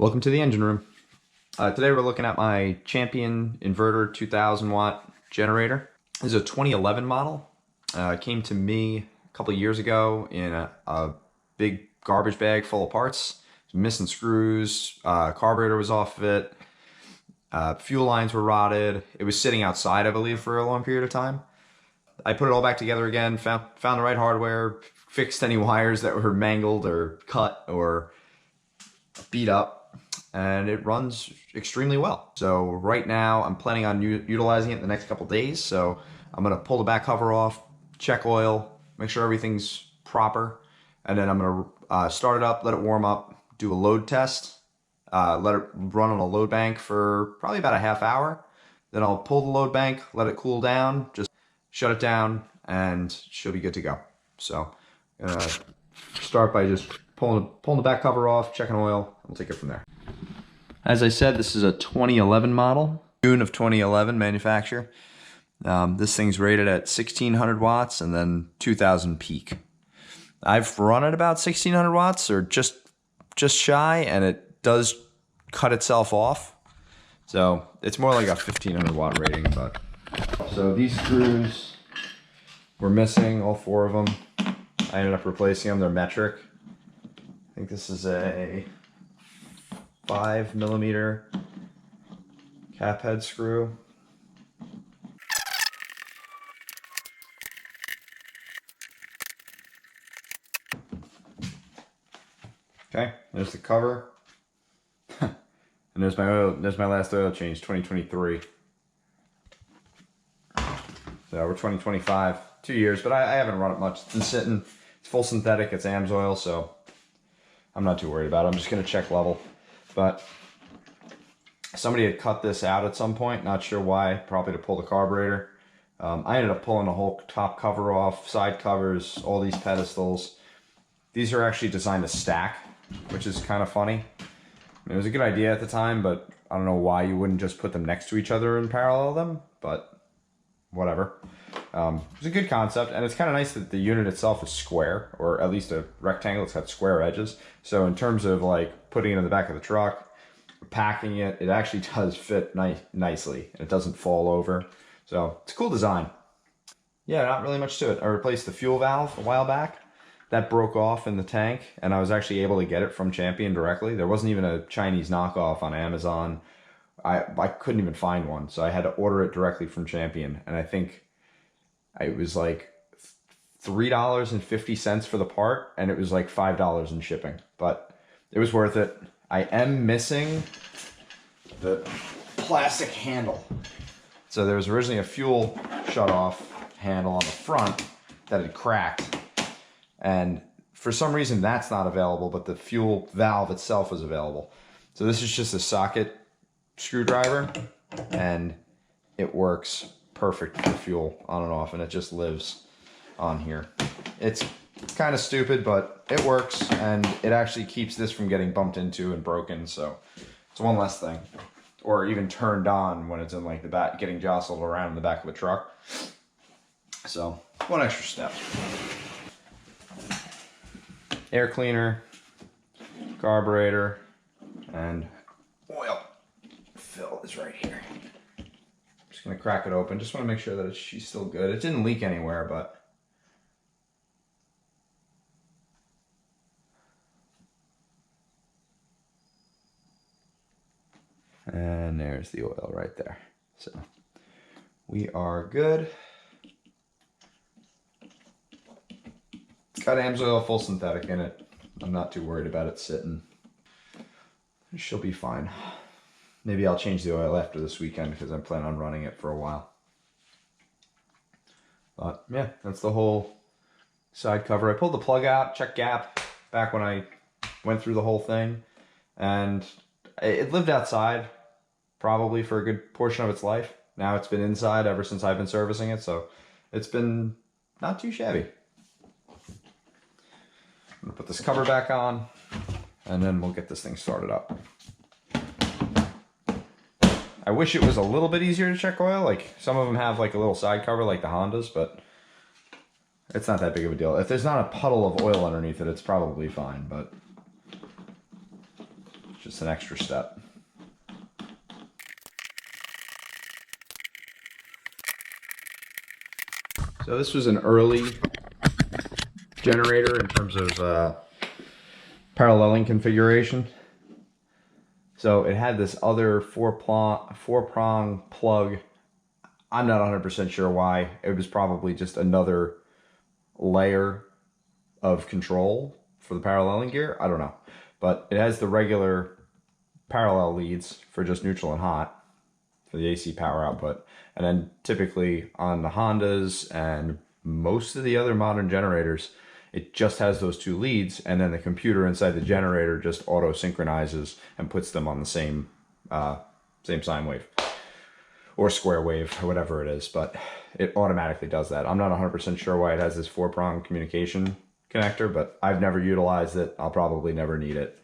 Welcome to the engine room. Today we're looking at my Champion Inverter 2000 watt generator. This is a 2011 model. It came to me a couple of years ago in a big garbage bag full of parts. Missing screws, carburetor was off of it, fuel lines were rotted. It was sitting outside, I believe, for a long period of time. I put it all back together again, found the right hardware, fixed any wires that were mangled or cut or beat up, and it runs extremely well. So right now I'm planning on utilizing it in the next couple days. So I'm gonna pull the back cover off, check oil, make sure everything's proper, and then I'm gonna start it up, let it warm up, do a load test, let it run on a load bank for probably about a half hour. Then I'll pull the load bank, let it cool down, just shut it down, and she'll be good to go. So I'm gonna start by just pulling the back cover off, checking oil. We'll take it from there. As I said, this is a 2011 model, June of 2011 manufacture. This thing's rated at 1600 watts and then 2000 peak. I've run at about 1600 watts or just shy, and it does cut itself off. So it's more like a 1500 watt rating. But so these screws were missing, all four of them. I ended up replacing them. They're metric. I think this is a 5mm cap head screw. Okay, there's the cover. And there's my oil, there's my last oil change, 2023. So we're 2025, 2 years, but I haven't run it much. It's been sitting, it's full synthetic, it's AMS oil, so I'm not too worried about it. I'm just gonna check level. But somebody had cut this out at some point, not sure why, probably to pull the carburetor. I ended up pulling the whole top cover off, side covers, all these pedestals. These are actually designed to stack, which is kind of funny. I mean, it was a good idea at the time, but I don't know why you wouldn't just put them next to each other and parallel them, but whatever. It's a good concept, and it's kind of nice that the unit itself is square, or at least a rectangle. It's got square edges. So in terms of like putting it in the back of the truck, packing it, it actually does fit nicely, and it doesn't fall over. So it's a cool design. Yeah, not really much to it. I replaced the fuel valve a while back. That broke off in the tank, and I was actually able to get it from Champion directly. There wasn't even a Chinese knockoff on Amazon. I couldn't even find one, so I had to order it directly from Champion, and I think it was like $3.50 for the part, and it was like $5 in shipping, but it was worth it. I am missing the plastic handle. So there was originally a fuel shut-off handle on the front that had cracked, and for some reason that's not available, but the fuel valve itself is available. So this is just a socket screwdriver, and it works perfect for fuel on and off, and it just lives on here. It's kind of stupid, but it works, and it actually keeps this from getting bumped into and broken, so it's one less thing. Or even turned on when it's in like the back, getting jostled around in the back of a truck. So one extra step. Air cleaner, carburetor, and oil fill is right here. Just gonna crack it open. Just want to make sure that she's still good. It didn't leak anywhere, but and there's the oil right there. So we are good. It's got AMS oil, full synthetic in it. I'm not too worried about it sitting. She'll be fine. Maybe I'll change the oil after this weekend because I'm planning on running it for a while. But yeah, that's the whole side cover. I pulled the plug out, checked gap back when I went through the whole thing, and it lived outside probably for a good portion of its life. Now it's been inside ever since I've been servicing it, so it's been not too shabby. I'm gonna put this cover back on, and then we'll get this thing started up. I wish it was a little bit easier to check oil. Like some of them have like a little side cover like the Hondas, but it's not that big of a deal. If there's not a puddle of oil underneath it, it's probably fine, but just it's an extra step. So this was an early generator in terms of paralleling configuration. So it had this other four-prong plug. I'm not 100% sure why. It was probably just another layer of control for the paralleling gear. I don't know. But it has the regular parallel leads for just neutral and hot for the AC power output. And then typically on the Hondas and most of the other modern generators, it just has those two leads, and then the computer inside the generator just auto synchronizes and puts them on the same sine wave or square wave or whatever it is, but it automatically does that. I'm not 100% sure why it has this four-prong communication connector, but I've never utilized it. I'll probably never need it.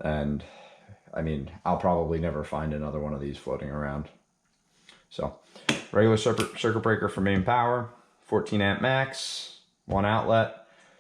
And I mean, I'll probably never find another one of these floating around. So regular circuit breaker for main power, 14 amp max, one outlet.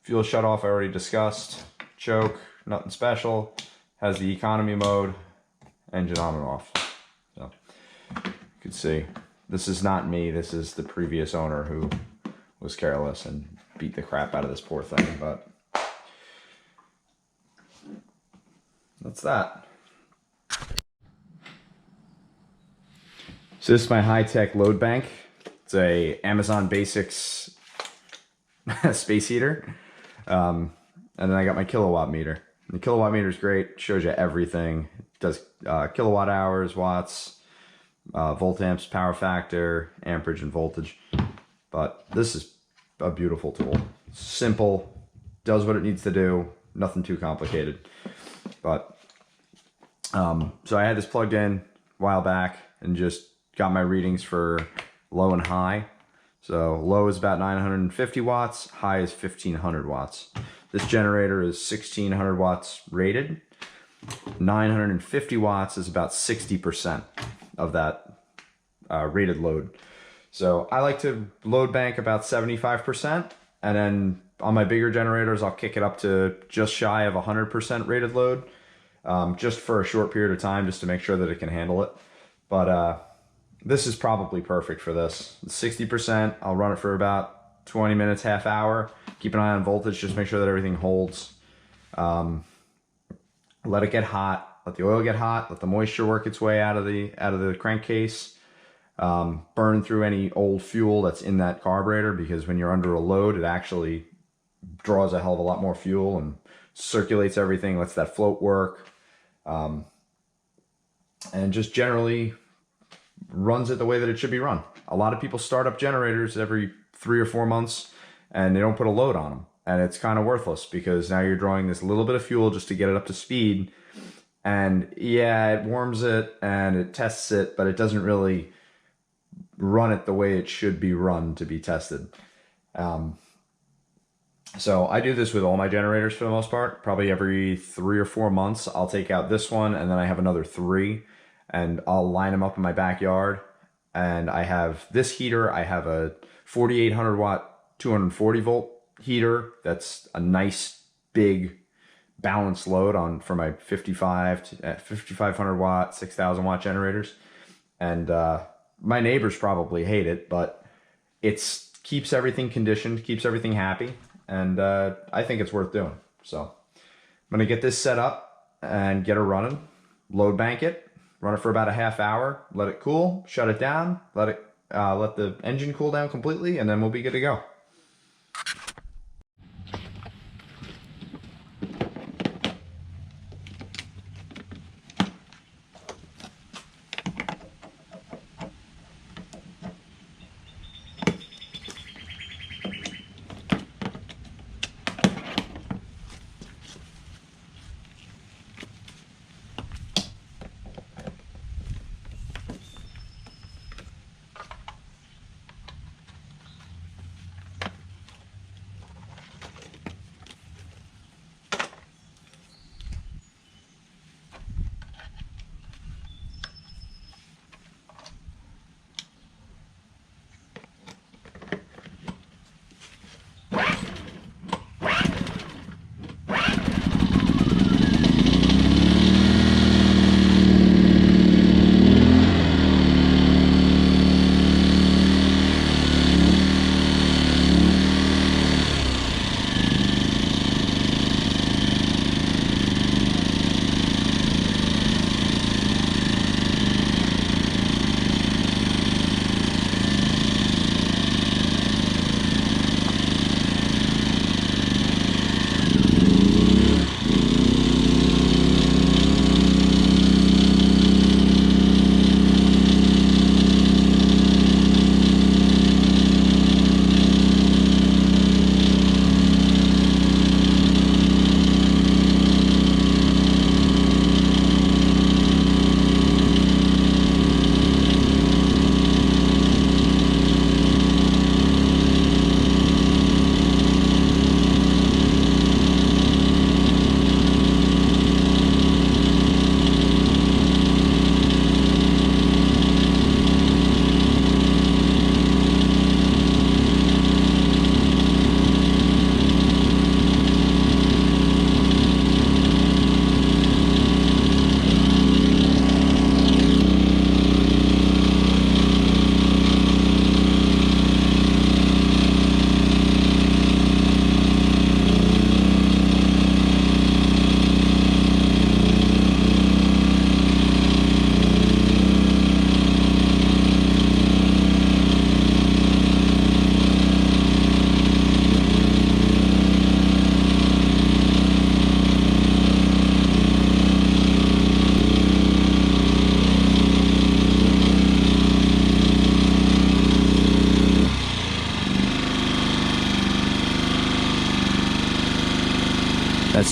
Fuel shutoff I already discussed. Choke, nothing special. Has the economy mode, engine on and off. So you can see, this is not me. This is the previous owner who was careless and beat the crap out of this poor thing, but that's that. So this is my high-tech load bank. It's a Amazon Basics space heater. And then I got my kilowatt meter. The kilowatt meter is great. It shows you everything. It does kilowatt hours, watts, volt amps, power factor, amperage, and voltage. But this is a beautiful tool. Simple, does what it needs to do. Nothing too complicated. But so I had this plugged in a while back and just got my readings for low and high. So low is about 950 watts, high is 1500 watts. This generator is 1600 watts rated. 950 watts is about 60% of that rated load. So I like to load bank about 75%, and then on my bigger generators, I'll kick it up to just shy of 100% rated load, just for a short period of time, just to make sure that it can handle it. But this is probably perfect for this. 60%, I'll run it for about 20 minutes, half hour. Keep an eye on voltage, just make sure that everything holds. Let it get hot, let the oil get hot, let the moisture work its way out of the crankcase. Burn through any old fuel that's in that carburetor, because when you're under a load, it actually draws a hell of a lot more fuel and circulates everything, lets that float work. And just generally runs it the way that it should be run. A lot of people start up generators every 3 or 4 months and they don't put a load on them. And it's kind of worthless, because now you're drawing this little bit of fuel just to get it up to speed. And yeah, it warms it and it tests it, but it doesn't really run it the way it should be run to be tested. So I do this with all my generators for the most part. Probably every 3 or 4 months, I'll take out this one, and then I have another 3. And I'll line them up in my backyard. And I have this heater. I have a 4800 watt, 240 volt heater. That's a nice big balanced load on for my 5500 watt, 6000 watt generators. And my neighbors probably hate it, but it's keeps everything conditioned, keeps everything happy. And I think it's worth doing. So I'm gonna get this set up and get her running, load bank it. Run it for about a half hour, let it cool, shut it down, let the engine cool down completely, and then we'll be good to go.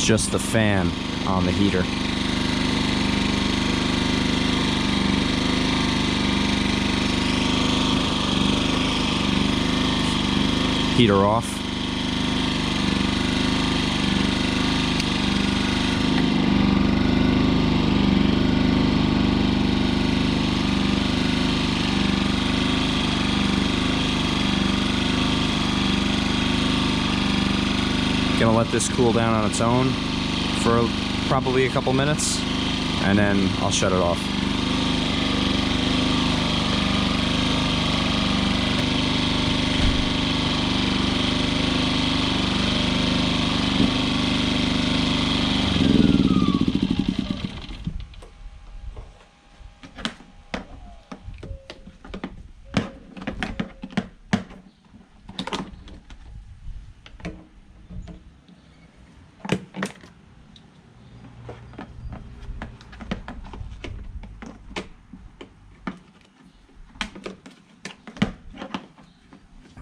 That's just the fan on the heater. Heater off. Gonna let this cool down on its own for probably a couple minutes, and then I'll shut it off.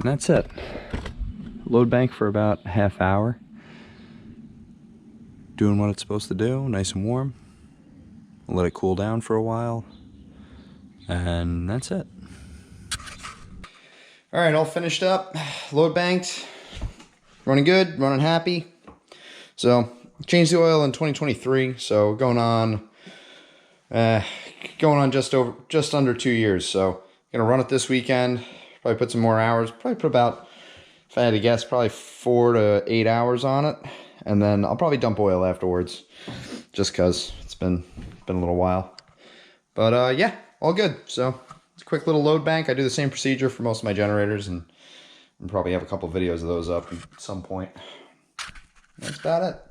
And that's it. Load bank for about a half hour. Doing what it's supposed to do, nice and warm. I'll let it cool down for a while. And that's it. All right, all finished up. Load banked. Running good, running happy. So, changed the oil in 2023. So going on just under 2 years. So gonna run it this weekend. Probably put some more hours. Probably put about, if I had to guess, probably 4 to 8 hours on it, and then I'll probably dump oil afterwards, just cause it's been a little while. But yeah, all good. So it's a quick little load bank. I do the same procedure for most of my generators, and probably have a couple videos of those up at some point. That's about it.